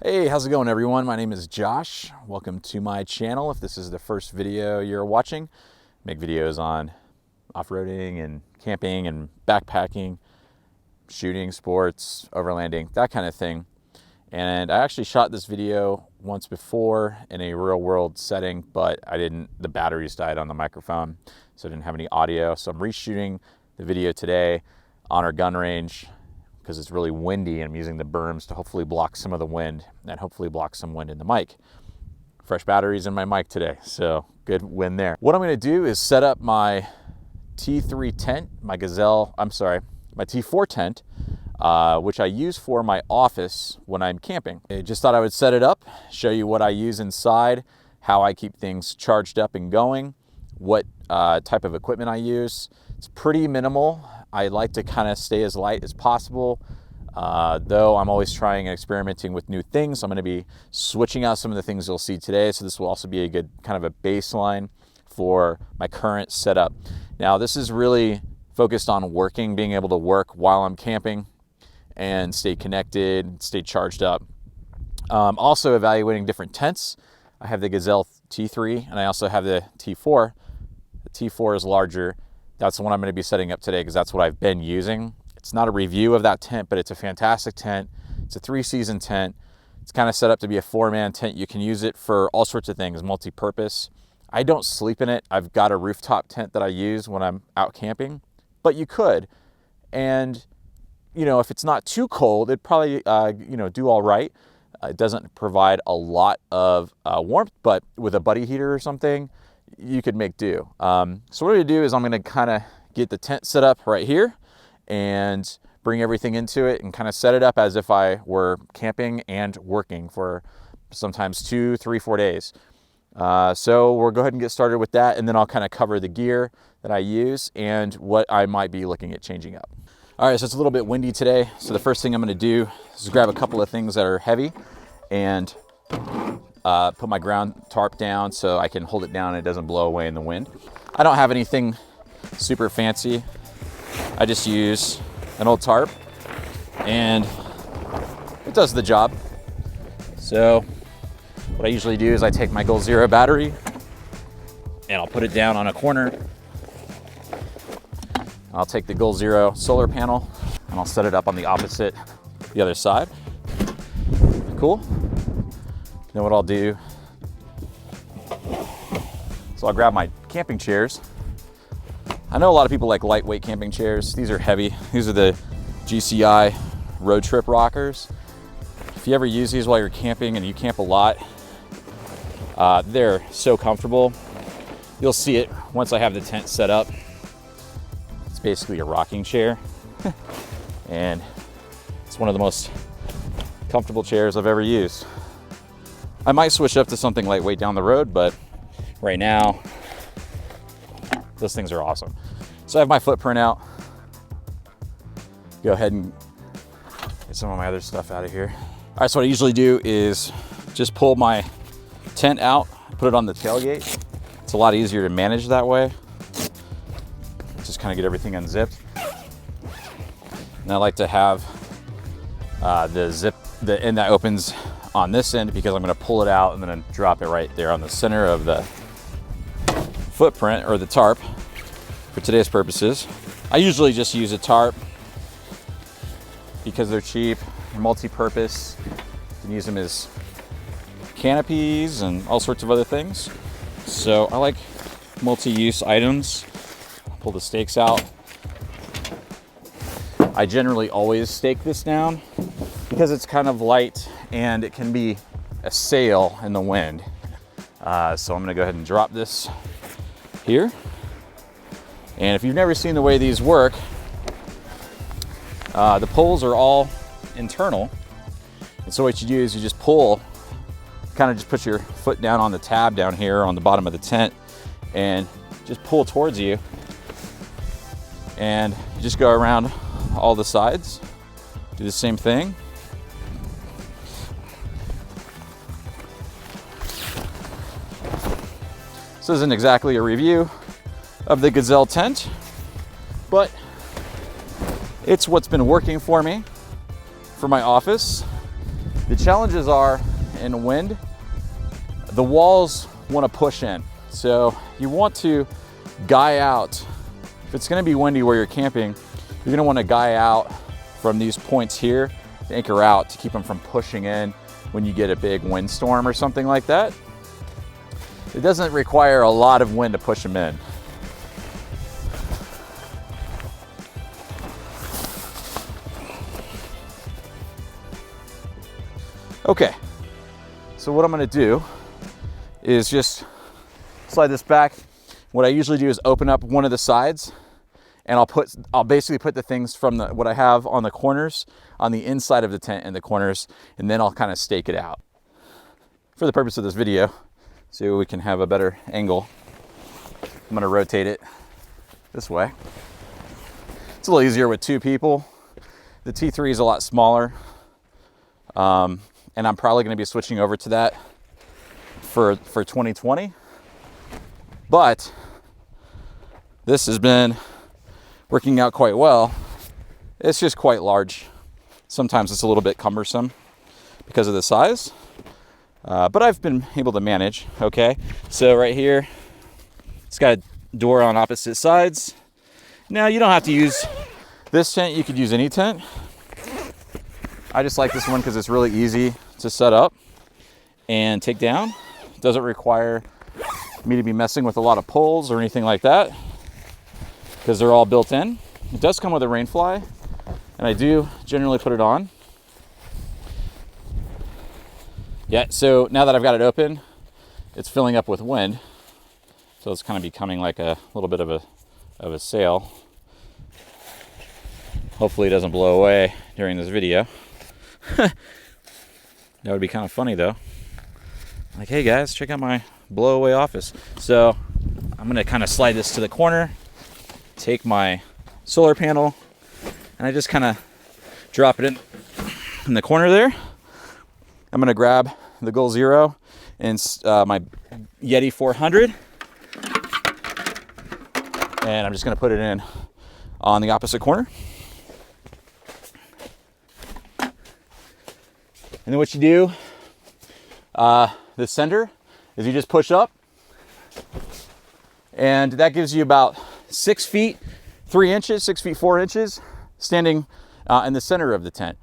Hey, how's it going everyone? My name is Josh. Welcome to my channel. If this is the first video you're watching, I make videos on off-roading and camping and backpacking, shooting, sports, overlanding, that kind of thing. And I actually shot this video once before in a real world setting, but the batteries died on the microphone, so I didn't have any audio. So I'm reshooting the video today on our gun range because it's really windy and I'm using the berms to hopefully block some of the wind and hopefully block some wind in the mic. Fresh batteries in my mic today, so good win there. What I'm gonna do is set up my T3 tent, my T4 tent, which I use for my office when I'm camping. I just thought I would set it up, show you what I use inside, how I keep things charged up and going, what type of equipment I use. It's pretty minimal. I like to kind of stay as light as possible, though I'm always trying and experimenting with new things. I'm going to be switching out some of the things you'll see today, so this will also be a good kind of a baseline for my current setup. Now, this is really focused on working, being able to work while I'm camping and stay connected, stay charged up. Also evaluating different tents. I have the Gazelle T3 and I also have the T4. The T4 is larger. That's the one I'm going to be setting up today because that's what I've been using. It's not a review of that tent, but it's a fantastic tent. It's a 3-season tent. It's kind of set up to be a 4-man tent. You can use it for all sorts of things, multi-purpose. I don't sleep in it. I've got a rooftop tent that I use when I'm out camping, but you could. And, you know, if it's not too cold, it'd probably, do all right. It doesn't provide a lot of warmth, but with a buddy heater or something, you could make do. So what I'm gonna do is I'm gonna kind of get the tent set up right here and bring everything into it and kind of set it up as if I were camping and working for sometimes 2, 3, 4 days. So we'll go ahead and get started with that, and then I'll kind of cover the gear that I use and what I might be looking at changing up. All right, so it's a little bit windy today. So the first thing I'm gonna do is grab a couple of things that are heavy and put my ground tarp down so I can hold it down and it doesn't blow away in the wind. I don't have anything super fancy. I just use an old tarp and it does the job. So what I usually do is I take my Goal Zero battery and I'll put it down on a corner. I'll take the Goal Zero solar panel and I'll set it up on the other side. Cool. Then what I'll do, so I'll grab my camping chairs. I know a lot of people like lightweight camping chairs. These are heavy. These are the GCI Roadtrip rockers. If you ever use these while you're camping and you camp a lot, they're so comfortable. You'll see it once I have the tent set up. It's basically a rocking chair. And it's one of the most comfortable chairs I've ever used. I might switch up to something lightweight down the road, but right now, those things are awesome. So I have my footprint out. Go ahead and get some of my other stuff out of here. All right, so what I usually do is just pull my tent out, put it on the tailgate. It's a lot easier to manage that way. Just kind of get everything unzipped. And I like to have the end that opens on this end because I'm going to pull it out and then drop it right there on the center of the footprint or the tarp for today's purposes. I usually just use a tarp because they're cheap, multi-purpose. You can use them as canopies and all sorts of other things. So I like multi-use items. Pull the stakes out. I generally always stake this down because it's kind of light and it can be a sail in the wind. So I'm gonna go ahead and drop this here. And if you've never seen the way these work, the poles are all internal. And so what you do is you just pull, kind of just put your foot down on the tab down here on the bottom of the tent and just pull towards you. And you just go around all the sides, do the same thing. This isn't exactly a review of the Gazelle tent, but it's what's been working for me for my office. The challenges are in wind, the walls want to push in. So you want to guy out. If it's going to be windy where you're camping, you're going to want to guy out from these points here to anchor out to keep them from pushing in when you get a big windstorm or something like that. It doesn't require a lot of wind to push them in. Okay, so what I'm going to do is just slide this back. What I usually do is open up one of the sides, and I'll basically put the things from what I have on the corners on the inside of the tent in the corners, and then I'll kind of stake it out. For the purpose of this video, so we can have a better angle, I'm going to rotate it this way. It's a little easier with two people. The T3 is a lot smaller, and I'm probably going to be switching over to that for 2020. But this has been working out quite well. It's just quite large. Sometimes it's a little bit cumbersome because of the size, but I've been able to manage. Okay, so right here, it's got a door on opposite sides. Now you don't have to use this tent, you could use any tent. I just like this one because it's really easy to set up and take down. It doesn't require me to be messing with a lot of poles or anything like that because they're all built in. It does come with a rain fly, and I do generally put it on. Yeah, so now that I've got it open, it's filling up with wind. So it's kind of becoming like a little bit of a sail. Hopefully it doesn't blow away during this video. That would be kind of funny though. Like, hey guys, check out my blow away office. So I'm gonna kind of slide this to the corner, take my solar panel, and I just kind of drop it in the corner there. I'm gonna grab the Goal Zero and my Yeti 400, and I'm just gonna put it in on the opposite corner. And then what you do, the center, is you just push up, and that gives you about 6 feet 3 inches, 6 feet 4 inches, standing in the center of the tent.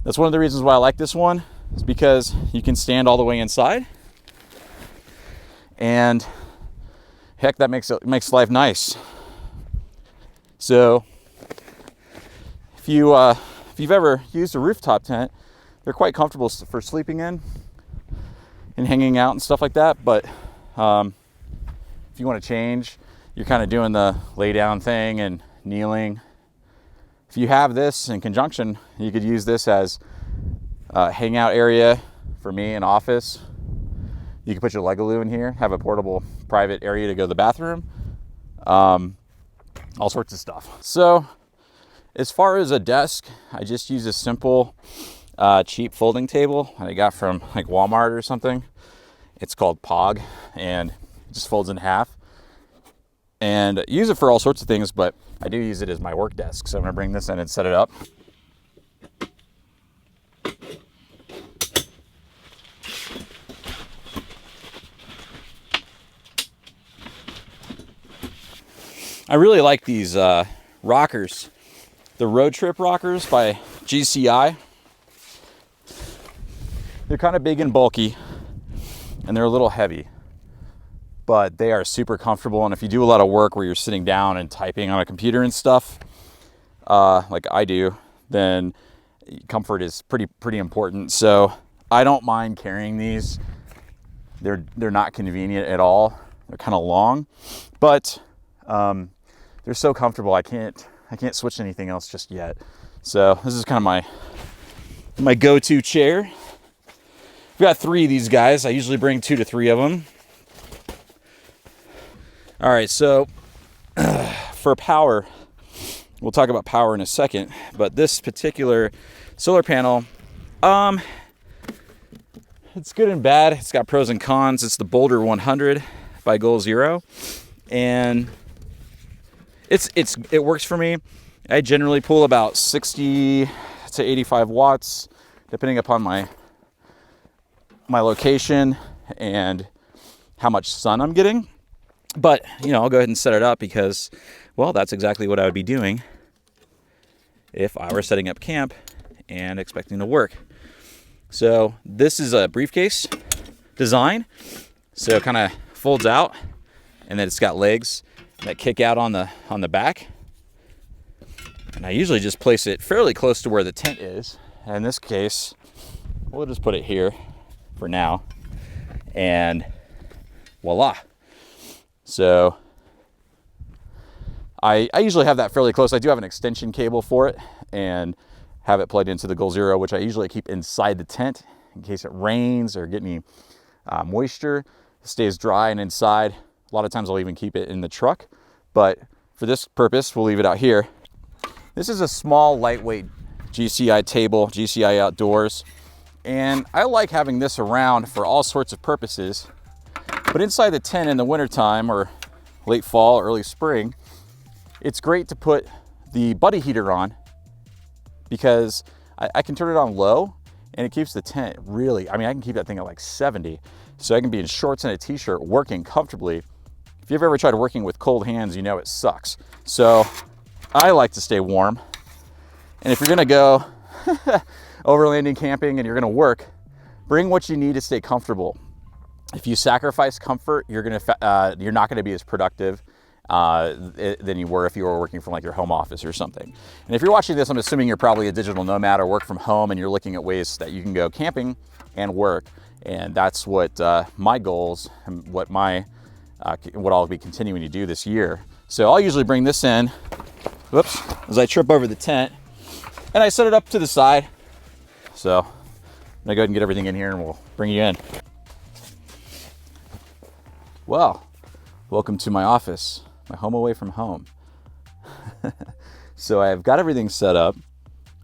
That's one of the reasons why I like this one, is because you can stand all the way inside, and heck, that makes life nice. So if you've ever used a rooftop tent, they're quite comfortable for sleeping in and hanging out and stuff like that. But if you want to change, you're kind of doing the lay down thing and kneeling. If you have this in conjunction, you could use this as a hangout area for me, an office. You could put your Legaloo in here, have a portable private area to go to the bathroom, all sorts of stuff. So as far as a desk, I just use a simple cheap folding table I got from like Walmart or something. It's called Pog, and it just folds in half. And I use it for all sorts of things, but I do use it as my work desk. So I'm gonna bring this in and set it up. I really like these rockers, the Roadtrip rockers by GCI. They're kind of big and bulky, and they're a little heavy, but they are super comfortable. And if you do a lot of work where you're sitting down and typing on a computer and stuff, like I do, then comfort is pretty important. So I don't mind carrying these. They're not convenient at all. They're kind of long, but they're so comfortable. I can't switch to anything else just yet. So this is kind of my go-to chair. I've got 3 of these guys. I usually bring 2 to 3 of them. All right, so for power, we'll talk about power in a second, but this particular solar panel, it's good and bad. It's got pros and cons. It's the Boulder 100 by Goal Zero, and it works for me. I generally pull about 60 to 85 watts depending upon my location and how much sun I'm getting. But, you know, I'll go ahead and set it up because, well, that's exactly what I would be doing if I were setting up camp and expecting to work. So this is a briefcase design. So it kind of folds out, and then it's got legs that kick out on the back. And I usually just place it fairly close to where the tent is. And in this case, we'll just put it here for now, and voila. So I usually have that fairly close. I do have an extension cable for it and have it plugged into the Goal Zero, which I usually keep inside the tent in case it rains or get any moisture. It stays dry and inside. A lot of times I'll even keep it in the truck, but for this purpose, we'll leave it out here. This is a small, lightweight GCI table, GCI Outdoors. And I like having this around for all sorts of purposes. But inside the tent in the wintertime or late fall, early spring, it's great to put the buddy heater on because I can turn it on low and it keeps the tent really, I mean, I can keep that thing at like 70. So I can be in shorts and a t-shirt working comfortably. If you've ever tried working with cold hands, you know it sucks. So I like to stay warm. And if you're gonna go overlanding, camping, and you're gonna work, bring what you need to stay comfortable. If you sacrifice comfort, you're not gonna be as productive than you were if you were working from like your home office or something. And if you're watching this, I'm assuming you're probably a digital nomad or work from home, and you're looking at ways that you can go camping and work. And that's what my goals and what I'll be continuing to do this year. So I'll usually bring this in, whoops, as I trip over the tent, and I set it up to the side. So I'm gonna go ahead and get everything in here and we'll bring you in. Well, welcome to my office, my home away from home. So I've got everything set up.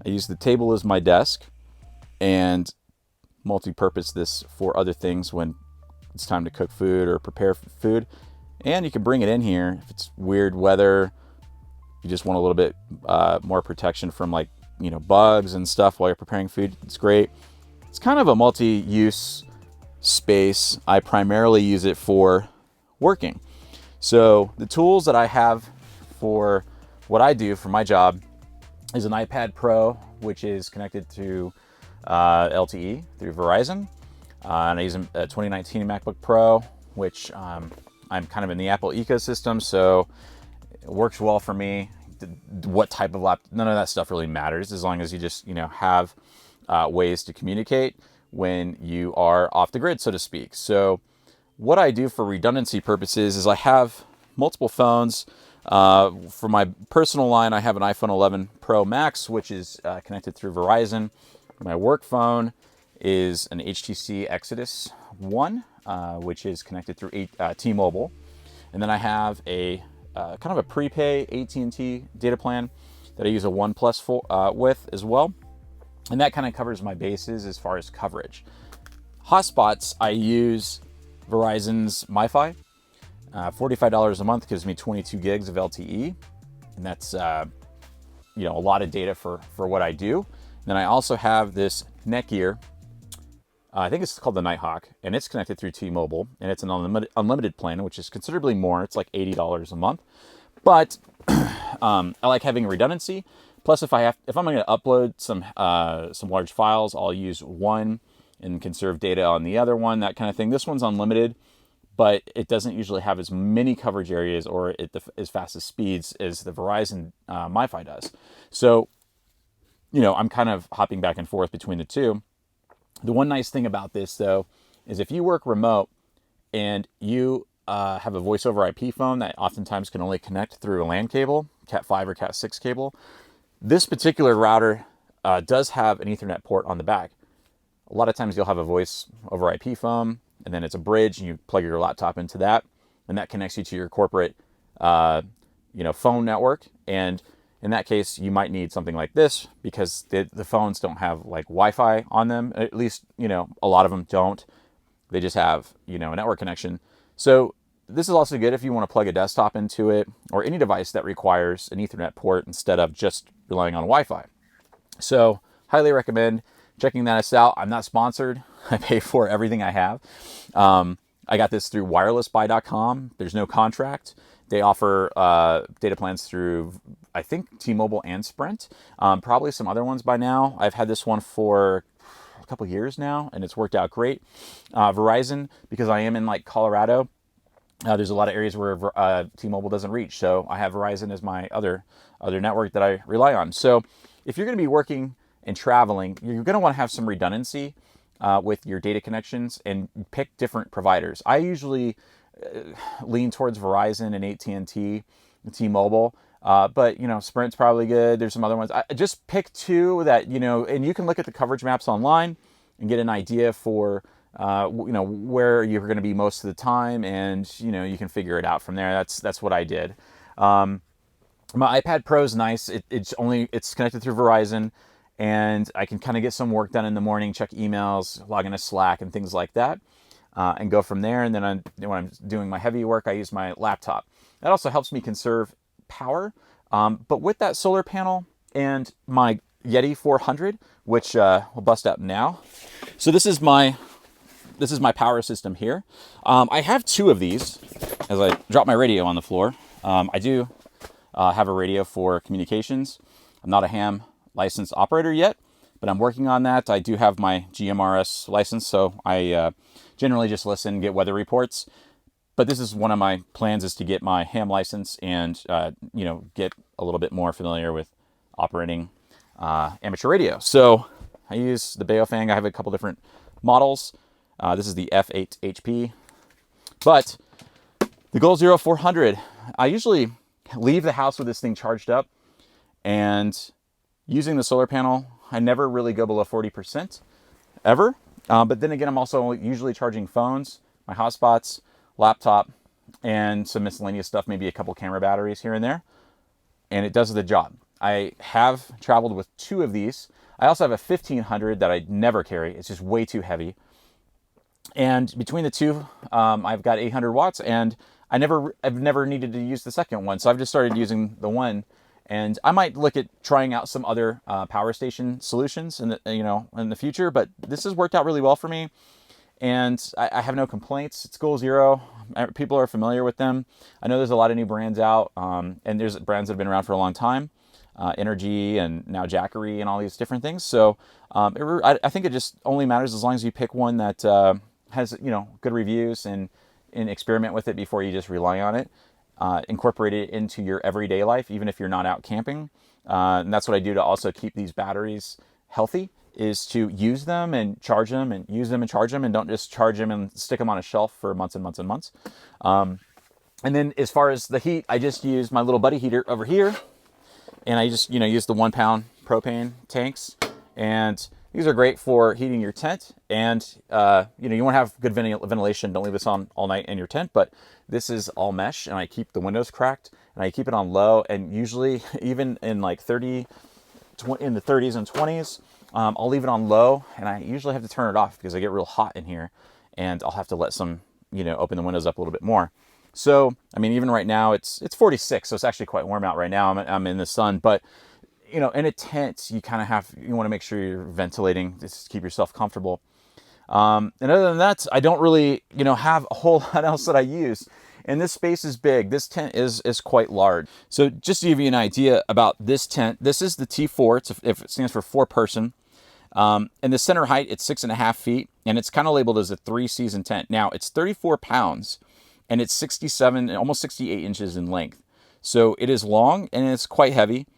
I use the table as my desk and multi-purpose this for other things when it's time to cook food or prepare food. And you can bring it in here if it's weird weather, you just want a little bit more protection from like, you know, bugs and stuff while you're preparing food. It's great. It's kind of a multi-use space. I primarily use it for working. So the tools that I have for what I do for my job is an iPad Pro, which is connected to LTE through Verizon. And I use a 2019 MacBook Pro, which I'm kind of in the Apple ecosystem, so it works well for me. What type of laptop, none of that stuff really matters as long as you just, you know, have ways to communicate when you are off the grid, so to speak. So what I do for redundancy purposes is I have multiple phones. For my personal line, I have an iPhone 11 Pro Max, which is connected through Verizon. My work phone is an HTC Exodus 1, which is connected through T-Mobile. And then I have a kind of a prepay AT&T data plan that I use a 1 Plus with as well. And that kind of covers my bases as far as coverage. Hotspots, I use Verizon's MiFi. $45 a month gives me 22 gigs of LTE. And that's, you know, a lot of data for what I do. And then I also have this Netgear. I think it's called the Nighthawk, and it's connected through T-Mobile, and it's an unlimited plan, which is considerably more. It's like $80 a month, but I like having redundancy. Plus, if I'm going to upload some large files, I'll use one and conserve data on the other one, that kind of thing. This one's unlimited, but it doesn't usually have as many coverage areas or as fast as speeds as the Verizon MiFi does. So, you know, I'm kind of hopping back and forth between the two. The one nice thing about this, though, is if you work remote and you have a voice over IP phone that oftentimes can only connect through a LAN cable, Cat 5 or Cat 6 cable, this particular router does have an Ethernet port on the back. A lot of times you'll have a voice over IP phone, and then it's a bridge, and you plug your laptop into that, and that connects you to your corporate phone network. And in that case, you might need something like this because the phones don't have like Wi-Fi on them. At least, you know, a lot of them don't. They just have, you know, a network connection. So this is also good if you want to plug a desktop into it or any device that requires an Ethernet port instead of just relying on Wi-Fi. So highly recommend. checking that out. I'm not sponsored. I pay for everything I have. I got this through wirelessbuy.com. There's no contract. They offer data plans through, I think, T-Mobile and Sprint. Probably some other ones by now. I've had this one for a couple years now, and it's worked out great. Verizon, because I am in like Colorado, there's a lot of areas where T-Mobile doesn't reach. So I have Verizon as my other network that I rely on. So if you're going to be working and traveling, you're going to want to have some redundancy with your data connections and pick different providers. I usually lean towards Verizon and AT&T and T-Mobile. But, you know, Sprint's probably good. There's some other ones. I just pick two that, you know, and you can look at the coverage maps online and get an idea for, you know, where you're going to be most of the time. And, you know, you can figure it out from there. That's what I did. My iPad Pro is nice. It's connected through Verizon, and I can kind of get some work done in the morning, check emails, log into Slack and things like that. And go from there. And then when I'm doing my heavy work, I use my laptop. That also helps me conserve power. But with that solar panel and my Yeti 400, which we'll bust out now. So this is my power system here. I have two of these as I drop my radio on the floor. I do have a radio for communications. I'm not a ham licensed operator yet, but I'm working on that. I do have my GMRS license, so I generally just listen, get weather reports. But this is one of my plans, is to get my ham license and, you know, get a little bit more familiar with operating amateur radio. So I use the Baofeng. I have a couple different models. This is the F8 HP. But the Goal 400, I usually leave the house with this thing charged up, and using the solar panel, I never really go below 40% ever. But then again, I'm also usually charging phones, my hotspots, laptop, and some miscellaneous stuff, maybe a couple camera batteries here and there. And it does the job. I have traveled with two of these. I also have a 1500 that I never carry. It's just way too heavy. And between the two, I've got 800 watts, and I've never needed to use the second one. So I've just started using the one. And I might look at trying out some other power station solutions in the future, but this has worked out really well for me, and I have no complaints. It's Goal Zero. People are familiar with them. I know there's a lot of new brands out, and there's brands that have been around for a long time, Energy and now Jackery and all these different things. So I think it just only matters as long as you pick one that has, you know, good reviews, and experiment with it before you just rely on it. Incorporate it into your everyday life, even if you're not out camping. And that's what I do to also keep these batteries healthy, is to use them and charge them, and use them and charge them, and don't just charge them and stick them on a shelf for months and months and months. And then as far as the heat, I just use my little buddy heater over here, and I just, you know, use the 1 pound propane tanks, and these are great for heating your tent. And you know, you want to have good ventilation. Don't leave this on all night in your tent, but this is all mesh, and I keep the windows cracked, and I keep it on low. And usually, even in like in the 30s and 20s, I'll leave it on low, and I usually have to turn it off because I get real hot in here, and I'll have to let some, you know, open the windows up a little bit more. So, I mean, even right now it's 46, so it's actually quite warm out right now. I'm in the sun, but you know, in a tent, you kind of you want to make sure you're ventilating just to keep yourself comfortable. And other than that, I don't really, you know, have a whole lot else that I use. And this space is big. This tent is quite large. So just to give you an idea about this tent, this is the T4. It stands for 4-person. And the center height, it's 6.5 feet, and it's kind of labeled as a 3-season tent. Now, it's 34 pounds, and it's 67, almost 68 inches in length. So it is long, and it's quite heavy.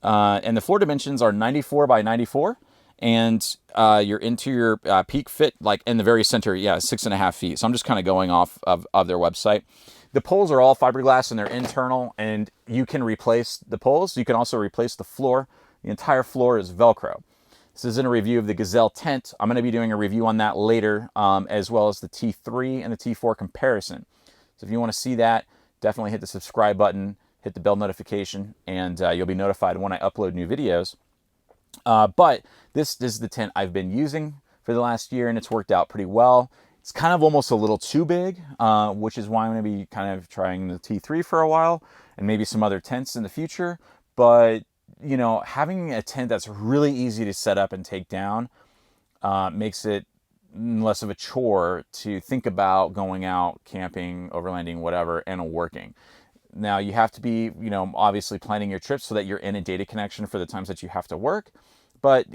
And the floor dimensions are 94 by 94. And your interior peak fit, like in the very center, 6.5 feet. So I'm just kind of going off of their website. The poles are all fiberglass, and they're internal, and you can replace the poles. You can also replace the floor. The entire floor is Velcro. This isn't a review of the Gazelle tent. I'm going to be doing a review on that later, as well as the T3 and the T4 comparison. So if you want to see that, definitely hit the subscribe button, hit the bell notification, and you'll be notified when I upload new videos. But this is the tent I've been using for the last year, and it's worked out pretty well. It's kind of almost a little too big, which is why I'm going to be kind of trying the T3 for a while, and maybe some other tents in the future. But, you know, having a tent that's really easy to set up and take down, makes it less of a chore to think about going out camping, overlanding, whatever, and working. Now you have to be, obviously planning your trips so that you're in a data connection for the times that you have to work. But,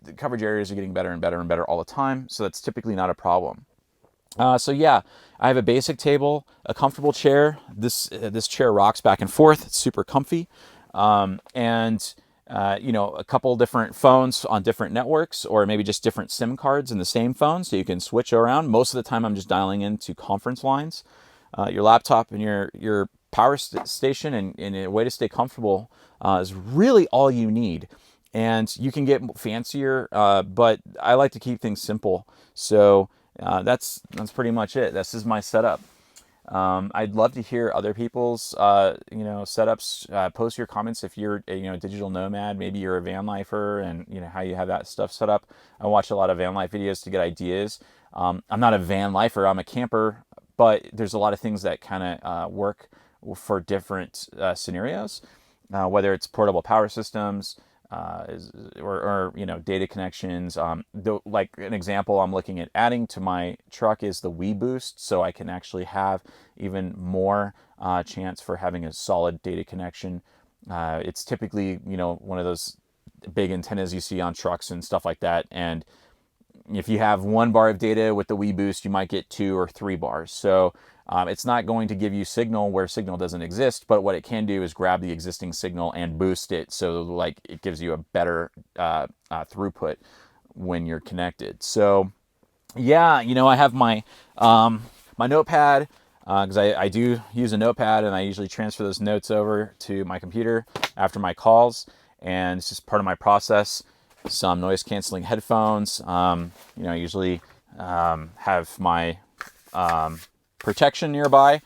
the coverage areas are getting better and better and better all the time, so that's typically not a problem. So yeah, I have a basic table, a comfortable chair. This chair rocks back and forth. It's super comfy, and a couple different phones on different networks, or maybe just different SIM cards in the same phone, so you can switch around. Most of the time, I'm just dialing into conference lines. Your laptop and your power station and a way to stay comfortable is really all you need. And you can get fancier, but I like to keep things simple. So that's pretty much it. This is my setup. I'd love to hear other people's setups. Post your comments if you're a digital nomad. Maybe you're a van lifer, and how you have that stuff set up. I watch a lot of van life videos to get ideas. I'm not a van lifer. I'm a camper, but there's a lot of things that kind of work for different scenarios. Whether it's portable power systems, or data connections. Like an example I'm looking at adding to my truck is the Wii Boost, so I can actually have even more chance for having a solid data connection. It's typically one of those big antennas you see on trucks and stuff like that, and if you have 1 bar of data with the Wii Boost, you might get 2 or 3 bars. So it's not going to give you signal where signal doesn't exist, but what it can do is grab the existing signal and boost it, so like it gives you a better throughput when you're connected. So yeah, I have my my notepad, because I do use a notepad, and I usually transfer those notes over to my computer after my calls, and it's just part of my process. Some noise canceling headphones. I usually have my protection nearby.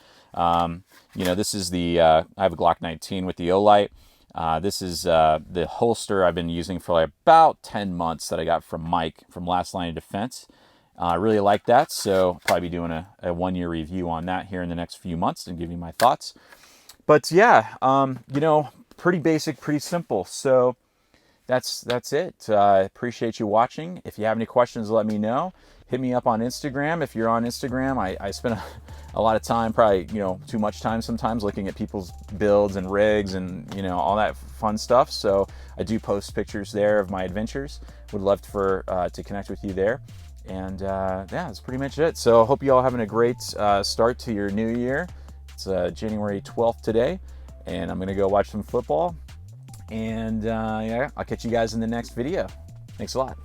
This is I have a Glock 19 with the O-Light. This is the holster I've been using for like about 10 months that I got from Mike from Last Line of Defense. I really like that, so I'll probably be doing a 1-year review on that here in the next few months and give you my thoughts. But yeah, pretty basic, pretty simple. So that's it. I appreciate you watching. If you have any questions, let me know. Hit me up on Instagram. If you're on Instagram, I spend a lot of time, probably too much time sometimes, looking at people's builds and rigs and all that fun stuff. So I do post pictures there of my adventures. Would love to connect with you there. And yeah, that's pretty much it. So I hope you all having a great start to your new year. It's January 12th today, and I'm gonna go watch some football. And yeah, I'll catch you guys in the next video. Thanks a lot.